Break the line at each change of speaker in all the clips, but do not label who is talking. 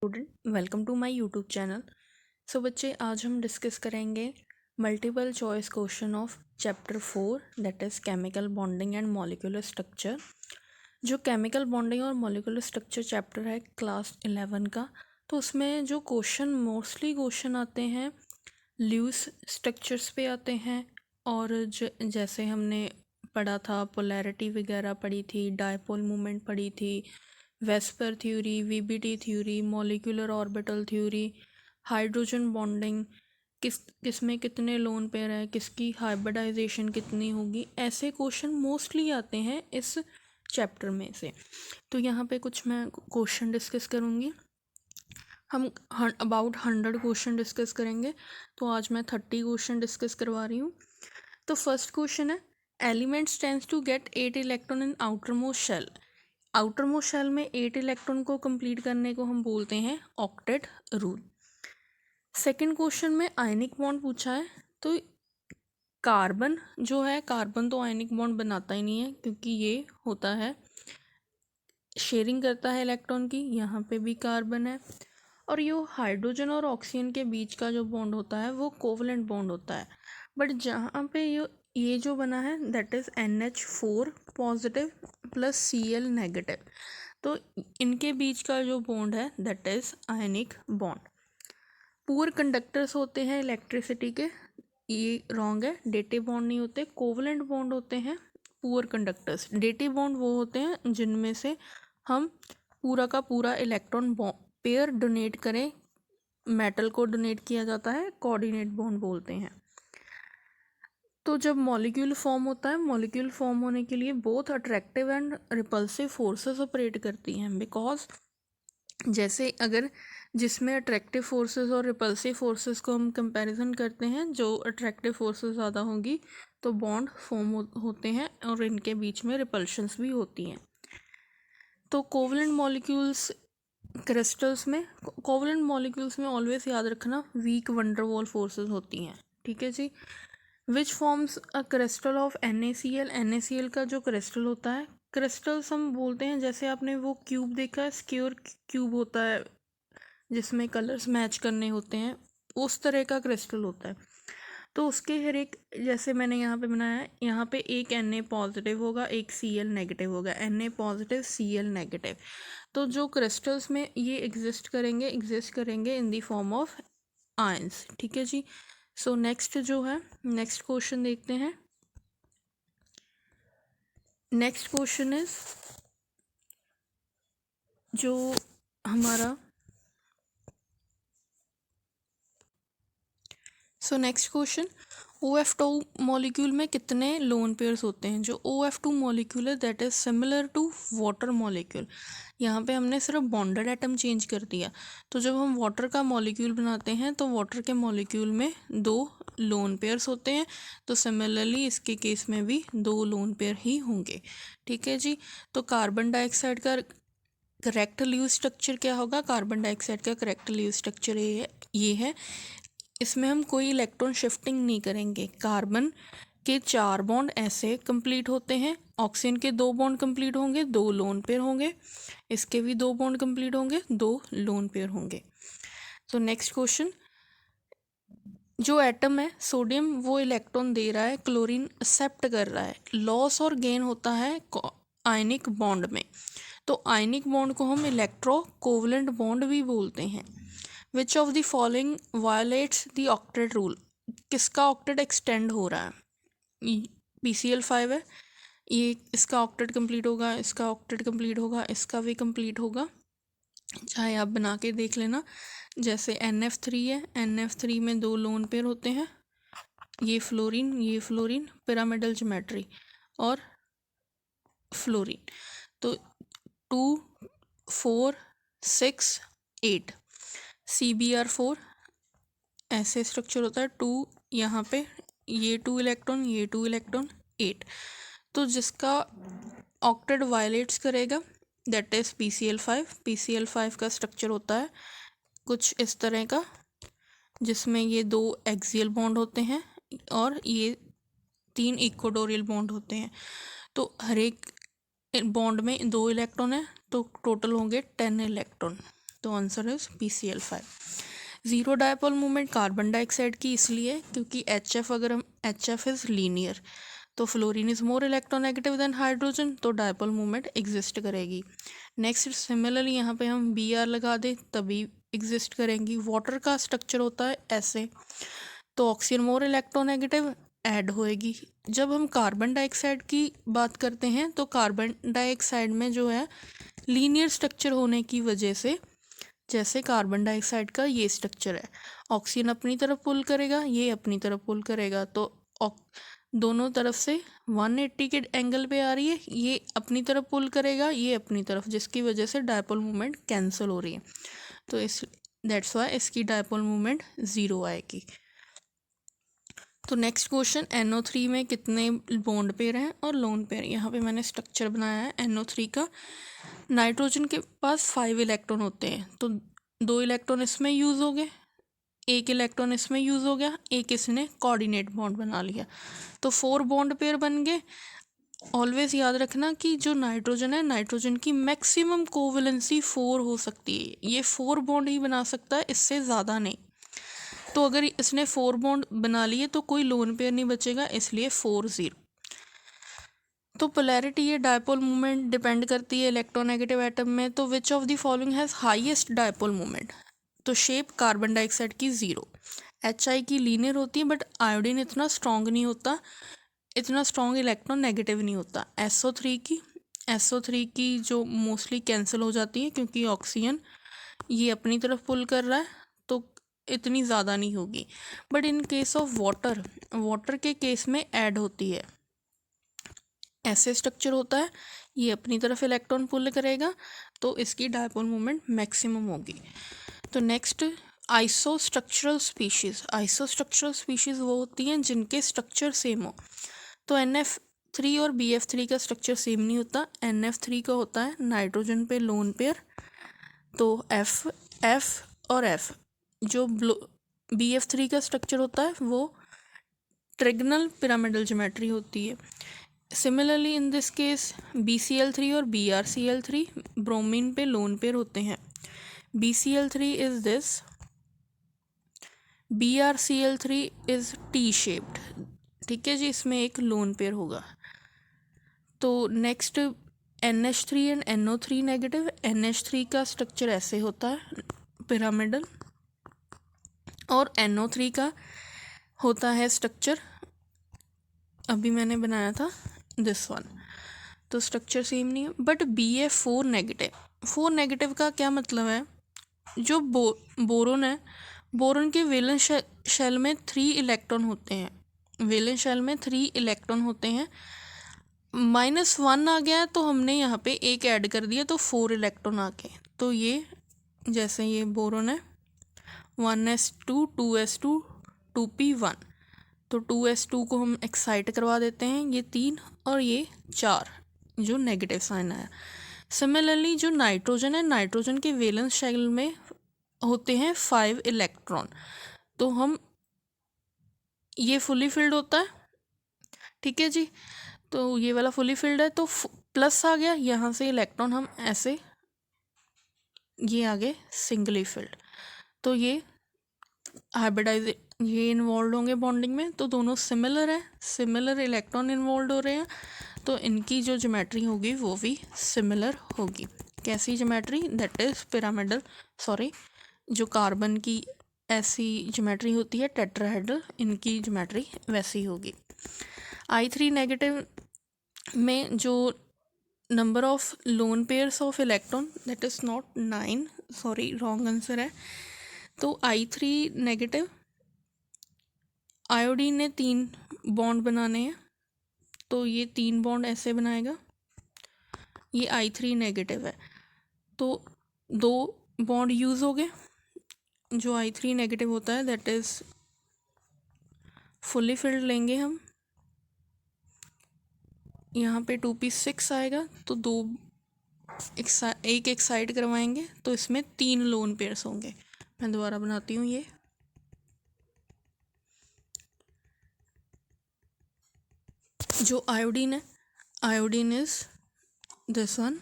Student, welcome to my YouTube channel. So बच्चे, आज हम डिस्कस करेंगे multiple choice question of chapter 4 that is chemical bonding and molecular structure. जो chemical bonding और molecular structure chapter है class 11 का, तो उसमें जो मोस्टली क्वेश्चन आते हैं ल्यूस स्ट्रक्चर्स पे आते हैं। और जैसे हमने पढ़ा था, पोलैरिटी वगैरह पढ़ी थी, डायपोल मूवमेंट पढ़ी थी, VSEPR theory, VBT theory, molecular orbital theory, hydrogen bonding, किस में कितने लोन पेयर है, किसकी हाइब्रिडाइजेशन कितनी होगी, ऐसे क्वेश्चन मोस्टली आते हैं इस चैप्टर में से। तो यहाँ पे कुछ मैं क्वेश्चन डिस्कस करूँगी। हम अबाउट 100 क्वेश्चन डिस्कस करेंगे, तो आज मैं 30 क्वेश्चन डिस्कस करवा रही हूँ। तो फर्स्ट क्वेश्चन है, elements tends to get 8 electron in outer most shell. Outer most shell में 8 इलेक्ट्रॉन को कंप्लीट करने को हम बोलते हैं ऑक्टेट रूल। सेकंड क्वेश्चन में आयनिक बॉन्ड पूछा है। तो कार्बन जो है, कार्बन तो आयनिक बॉन्ड बनाता ही नहीं है, क्योंकि ये होता है शेयरिंग करता है इलेक्ट्रॉन की। यहाँ पे भी कार्बन है। और ये हाइड्रोजन और ऑक्सीजन के बीच का जो बॉन्ड होता है वो कोवलेंट बॉन्ड होता है। बट जहाँ पे ये जो बना है that is NH4 positive plus Cl negative, तो इनके बीच का जो बॉन्ड है that is ionic bond. Poor conductors होते हैं इलेक्ट्रिसिटी के, ये रॉन्ग है। डेटिव बॉन्ड नहीं होते, कोवलेंट बॉन्ड होते हैं पुअर कंडक्टर्स। डेटिव बॉन्ड वो होते हैं जिनमें से हम पूरा का पूरा इलेक्ट्रॉन पेयर डोनेट करें, मेटल को डोनेट किया जाता है, कोऑर्डिनेट बॉन्ड बोलते हैं। तो जब मॉलिक्यूल फॉर्म होता है, मॉलिक्यूल फॉर्म होने के लिए both attractive and repulsive forces operate करती हैं। बिकॉज जैसे अगर जिसमें अट्रैक्टिव फोर्सेस और रिपल्सिव फोर्सेस को हम कंपैरिजन करते हैं, जो अट्रैक्टिव फोर्सेस ज़्यादा होंगी तो बॉन्ड फॉर्म होते हैं और इनके बीच में रिपल्शंस भी होती हैं। तो कोवलेंट मॉलिक्यूल्स कोवलेंट मॉलिक्यूल्स में ऑलवेज याद रखना वीक वंडरवॉल फोर्सेस होती हैं। ठीक है जी। Which forms a crystal of NaCl। NaCl का जो क्रिस्टल होता है, क्रिस्टल्स हम बोलते हैं, जैसे आपने वो क्यूब देखा है, स्क्योर क्यूब होता है जिसमें कलर्स मैच करने होते हैं, उस तरह का क्रिस्टल होता है। तो उसके हर एक, जैसे मैंने यहाँ पे बनाया है, यहाँ पे एक Na पॉजिटिव होगा, एक Cl नेगेटिव होगा, Na पॉजिटिव Cl नेगेटिव। तो जो क्रिस्टल्स में ये एग्जिस्ट करेंगे in the form of ions. ठीक है जी। सो नेक्स्ट जो है, नेक्स्ट क्वेश्चन देखते हैं। नेक्स्ट क्वेश्चन इज जो हमारा नेक्स्ट क्वेश्चन, OF2 मॉलिक्यूल में कितने लोन पेयर्स होते हैं। जो OF2 मॉलिक्यूल है that is similar to water molecule. यहाँ पे हमने सिर्फ बॉन्डेड एटम चेंज कर दिया। तो जब हम वाटर का मॉलिक्यूल बनाते हैं तो वाटर के मॉलिक्यूल में 2 लोन पेयर्स होते हैं। तो सिमिलरली इसके केस में भी 2 लोन पेयर ही होंगे। ठीक है जी। तो कार्बन डाइऑक्साइड का करेक्ट ल्यूज स्ट्रक्चर क्या होगा। कार्बन डाइऑक्साइड का करेक्ट ल्यूज स्ट्रक्चर ये है। इसमें हम कोई इलेक्ट्रॉन शिफ्टिंग नहीं करेंगे। कार्बन के 4 बॉन्ड ऐसे कंप्लीट होते हैं, ऑक्सीजन के 2 बॉन्ड कंप्लीट होंगे, 2 लोन पेयर होंगे, इसके भी 2 बॉन्ड कंप्लीट होंगे, 2 लोन पेयर होंगे। तो नेक्स्ट क्वेश्चन, जो एटम है सोडियम वो इलेक्ट्रॉन दे रहा है, क्लोरीन एक्सेप्ट कर रहा है। लॉस और गेन होता है आयनिक बॉन्ड में। तो आयनिक बॉन्ड को हम इलेक्ट्रो कोवलेंट बॉन्ड भी बोलते हैं। Which of the following violets the octet rule. किसका ऑक्टेट एक्सटेंड हो रहा है। PCl5 है, ये इसका ऑक्टेट कंप्लीट होगा, इसका ऑक्टेट कंप्लीट होगा, इसका भी कंप्लीट होगा। चाहे आप बना के देख लेना। जैसे NF3 है, NF3 में 2 लोन पेयर होते हैं, ये फ्लोरीन पिरामिडल ज्योमेट्री और फ्लोरीन। तो 2 4 6 8 CBr4 ऐसे स्ट्रक्चर होता है। 2 यहाँ पे ये 2 इलेक्ट्रॉन, ये 2 इलेक्ट्रॉन, 8। तो जिसका ऑक्टेट वायलेट्स करेगा दैट इज़ PCl5। PCl5 का स्ट्रक्चर होता है कुछ इस तरह का, जिसमें ये 2 एक्सियल बॉन्ड होते हैं और ये 3 इक्वेटोरियल बॉन्ड होते हैं। तो हर एक बॉन्ड में 2 इलेक्ट्रॉन है, तो टोटल होंगे 10 इलेक्ट्रॉन। तो answer is PCl5। Zero dipole movement carbon dioxide की इसलिए क्योंकि HF, अगर हम HF इज़ लीनियर, तो fluorine is more electronegative than hydrogen, तो डायपोल मूवमेंट एग्जिस्ट करेगी। नेक्स्ट सिमिलरली यहाँ पे हम Br लगा दें तभी एग्जिस्ट करेंगी। वाटर का स्ट्रक्चर होता है ऐसे, तो ऑक्सीजन मोर इलेक्ट्रोनेगेटिव ऐड होएगी। जब हम कार्बन डाइऑक्साइड की बात करते हैं तो कार्बन डाइऑक्साइड में जो है लीनियर स्ट्रक्चर होने की वजह से, जैसे कार्बन डाइऑक्साइड का ये स्ट्रक्चर है, ऑक्सीजन अपनी तरफ पुल करेगा, ये अपनी तरफ पुल करेगा, तो दोनों तरफ से 180 के एंगल पे आ रही है, ये अपनी तरफ पुल करेगा, ये अपनी तरफ, जिसकी वजह से डायपोल मूवमेंट कैंसिल हो रही है। तो इस दैट्स वाई इसकी डायपोल मूवमेंट ज़ीरो आएगी। तो नेक्स्ट क्वेश्चन, NO3 में कितने बॉन्ड पेयर हैं और लोन पेयर। यहाँ पे मैंने स्ट्रक्चर बनाया है NO3 का। नाइट्रोजन के पास 5 इलेक्ट्रॉन होते हैं, तो 2 इलेक्ट्रॉन इसमें यूज़ हो गए, 1 इलेक्ट्रॉन इसमें यूज़ हो गया, एक इसने कोऑर्डिनेट बॉन्ड बना लिया, तो 4 बॉन्ड पेयर बन गए। ऑलवेज याद रखना कि जो नाइट्रोजन है, नाइट्रोजन की मैक्सिमम कोवैलेंसी 4 हो सकती है, ये 4 बॉन्ड ही बना सकता है, इससे ज़्यादा नहीं। तो अगर इसने 4 बॉन्ड बना लिए तो कोई लोन पेयर नहीं बचेगा, इसलिए 4 0। तो पोलैरिटी, ये डायपोल मूवमेंट डिपेंड करती है इलेक्ट्रोनेगेटिव एटम में, तो which of the following has highest dipole movement. तो शेप कार्बन डाइऑक्साइड की 0, HI की लीनियर होती है, बट आयोडीन इतना स्ट्रॉन्ग नहीं होता, इतना स्ट्रॉन्ग इलेक्ट्रॉन नेगेटिव नहीं होता। SO3 की जो मोस्टली कैंसिल हो जाती है क्योंकि ऑक्सीजन ये अपनी तरफ पुल कर रहा है, तो इतनी ज़्यादा नहीं होगी। But in case of water के केस में ऐड होती है, ऐसे स्ट्रक्चर होता है, ये अपनी तरफ इलेक्ट्रॉन पुल करेगा, तो इसकी डायपोल मूवमेंट मैक्सिमम होगी। तो नेक्स्ट, आइसोस्ट्रक्चरल स्पीशीज़ वो होती हैं जिनके स्ट्रक्चर सेम हो। तो NF3 और BF3 का स्ट्रक्चर सेम नहीं होता। NF3 का होता है नाइट्रोजन पे लोन पेयर, तो F और F। जो BF3 का स्ट्रक्चर होता है वो ट्रिगनल पिरामिडल ज्योमेट्री होती है। Similarly in this case BCl3 और BrCl3 ब्रोमीन पे लोन पेयर होते हैं। BCl3 is this, BrCl3 is T shaped, ठीक है जी, इसमें एक लोन पेयर होगा। तो next, NH3 and NO3 negative. NH3 का स्ट्रक्चर ऐसे होता है पिरामिडल, और NO3 का होता है स्ट्रक्चर, अभी मैंने बनाया था दिस वन, तो स्ट्रक्चर सेम नहीं है। बट BF4 नेगेटिव का क्या मतलब है, जो बोरोन है, बोरोन के वैलेंस शेल में 3 इलेक्ट्रॉन होते हैं, वैलेंस शेल में 3 इलेक्ट्रॉन होते हैं, -1 आ गया तो हमने यहाँ पे एक ऐड कर दिया तो 4 इलेक्ट्रॉन आ गए। तो ये जैसे ये बोरोन है 1s2 2s2 2p1, तो 2s2 को हम एक्साइट करवा देते हैं, ये 3 और ये 4 जो नेगेटिव साइन आया। सिमिलरली जो नाइट्रोजन है, नाइट्रोजन के वैलेंस शेल में होते हैं 5 इलेक्ट्रॉन, तो हम ये फुली फिल्ड होता है, ठीक है जी, तो ये वाला फुली फिल्ड है, तो प्लस आ गया, यहाँ से इलेक्ट्रॉन हम ऐसे, ये आगे सिंगली फिल्ड, तो ये हाइब्रिडाइज, ये इन्वॉल्व होंगे बॉन्डिंग में, तो दोनों सिमिलर है, सिमिलर इलेक्ट्रॉन इन्वॉल्व हो रहे हैं, तो इनकी जो ज्योमेट्री होगी वो भी सिमिलर होगी। कैसी ज्योमेट्री, दैट इज़ पिरामिडल, जो कार्बन की ऐसी ज्योमेट्री होती है टेट्राहेड्रल, इनकी ज्योमेट्री वैसी होगी। I3 नेगेटिव में जो number of lone pairs of electron, that is not 9, wrong answer है। तो I3 नेगेटिव, आयोडीन ने 3 बॉन्ड बनाने हैं, तो ये 3 बॉन्ड ऐसे बनाएगा, ये I3 नेगेटिव है, तो 2 बॉन्ड यूज़ हो गए। जो I3 नेगेटिव होता है दैट इज़ फुली फिल्ड लेंगे हम, यहाँ पे 2p6 आएगा, तो एक साइड करवाएंगे, तो इसमें 3 लोन पेयर्स होंगे। मैं दोबारा बनाती हूँ, ये जो आयोडीन है, iodine is, this one,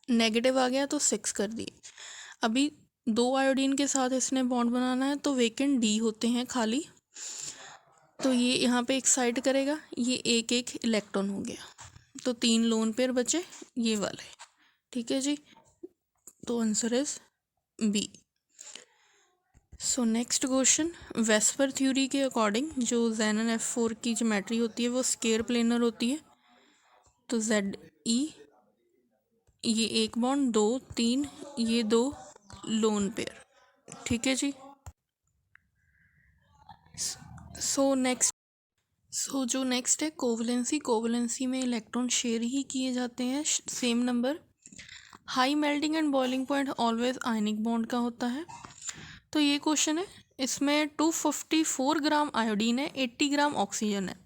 negative आ गया तो 6 कर दिए। अभी 2 आयोडीन के साथ इसने बॉन्ड बनाना है तो वेकेंट डी होते हैं खाली, तो ये यहाँ पे एक्साइट करेगा, ये एक एक इलेक्ट्रॉन हो गया, तो 3 लोन पेयर बचे ये वाले। ठीक है जी, तो answer is B. So next question, VSEPR theory के अकॉर्डिंग जो Zenon F4 की ज्योमेट्री होती है वो स्केयर प्लेनर होती है, तो ZE ये एक बॉन्ड 2 3 ये 2 लोन पेयर। ठीक है जी। जो नेक्स्ट है कोवलेंसी। कोवलेंसी में इलेक्ट्रॉन शेयर ही किए जाते हैं same number. High melting and boiling point always ionic bond का होता है। तो ये क्वेश्चन है, इसमें 254 ग्राम आयोडीन है, 80 ग्राम ऑक्सीजन है।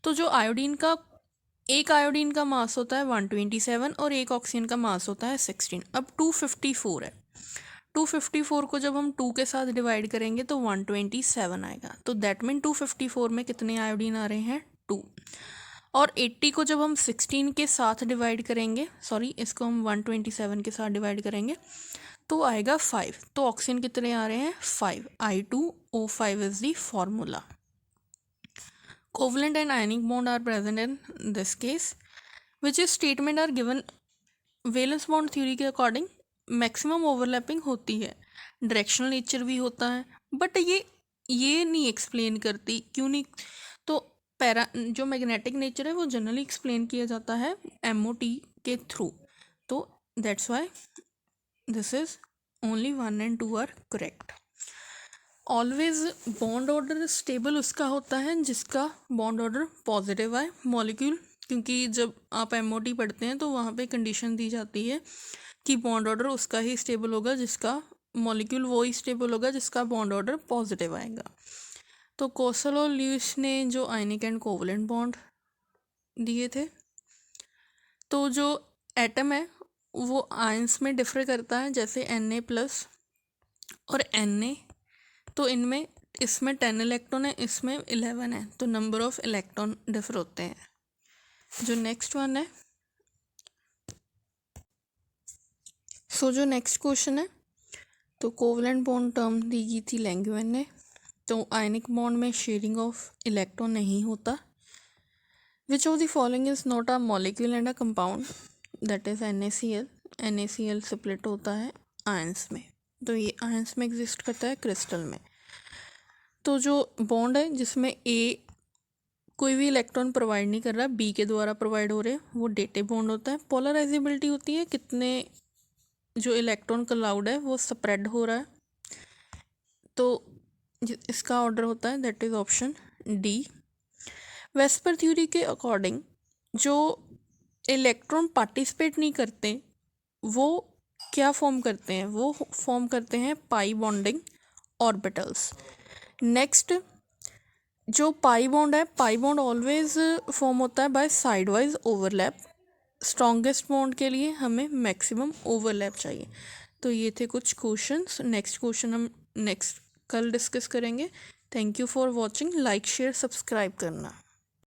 तो जो आयोडीन का एक आयोडीन का मास होता है 127 और एक ऑक्सीजन का मास होता है 16। अब 254 है, 254 को जब हम 2 के साथ डिवाइड करेंगे तो 127 आएगा, तो दैट मीन 254 में कितने आयोडीन आ रहे हैं 2। और 80 को जब हम 16 के साथ डिवाइड करेंगे, सॉरी इसको हम 127 के साथ डिवाइड करेंगे तो आएगा 5, तो ऑक्सीजन कितने आ रहे हैं 5, I2O5 is the formula. Covalent and ionic bond are present in this case, which is statement are given। Valence bond theory के अकॉर्डिंग मैक्सिमम ओवरलैपिंग होती है, डायरेक्शनल नेचर भी होता है, बट ये नहीं एक्सप्लेन करती, क्यों नहीं? तो जो मैग्नेटिक नेचर है वो जनरली एक्सप्लेन किया जाता है MOT के थ्रू, तो that's why this is only 1 and 2 are correct. Always bond order stable उसका होता है जिसका बॉन्ड ऑर्डर पॉजिटिव आए मॉलिक्यूल, क्योंकि जब आप MOT पढ़ते हैं तो वहाँ पे कंडीशन दी जाती है कि बॉन्ड ऑर्डर उसका ही स्टेबल होगा जिसका मॉलिक्यूल वो ही स्टेबल होगा जिसका बॉन्ड ऑर्डर पॉजिटिव आएगा। तो कोसल और ल्यूइस ने जो आयनिक एंड कोवलेंट बॉन्ड दिए थे, तो जो एटम है वो आयंस में डिफर करता है, जैसे Na+ और Na, तो इनमें इसमें 10 इलेक्ट्रॉन है, इसमें 11 है, तो नंबर ऑफ इलेक्ट्रॉन डिफर होते हैं। जो नेक्स्ट वन है, जो नेक्स्ट क्वेश्चन है, तो कोवलेंट बॉन्ड टर्म दी गई थी लैंगुएन ने, तो आयनिक बॉन्ड में शेयरिंग ऑफ इलेक्ट्रॉन नहीं होता। Which of the following is not a molecule and a compound, that is NaCl। NaCl split होता है आयंस में, तो ये आयंस में एग्जिस्ट करता है क्रिस्टल में। तो जो बॉन्ड है जिसमें A कोई भी इलेक्ट्रॉन प्रोवाइड नहीं कर रहा, B के द्वारा प्रोवाइड हो रहे हैं, वो डेटिव बॉन्ड होता है। पोलराइजेबिलिटी होती है, कितने जो इलेक्ट्रॉन क्लाउड है वो स्प्रेड हो रहा है, तो इसका ऑर्डर होता है that is option D। VSEPR theory के अकॉर्डिंग जो इलेक्ट्रॉन पार्टिसिपेट नहीं करते वो क्या फॉर्म करते हैं, वो फॉर्म करते हैं पाई बॉन्डिंग ऑर्बिटल्स। नेक्स्ट जो पाई बॉन्ड है, पाई बॉन्ड ऑलवेज फॉर्म होता है by side wise overlap. Strongest bond के लिए हमें मैक्सिमम ओवरलैप चाहिए। तो ये थे कुछ क्वेश्चंस, नेक्स्ट क्वेश्चन हम कल डिस्कस करेंगे। Thank you for watching, like share subscribe करना।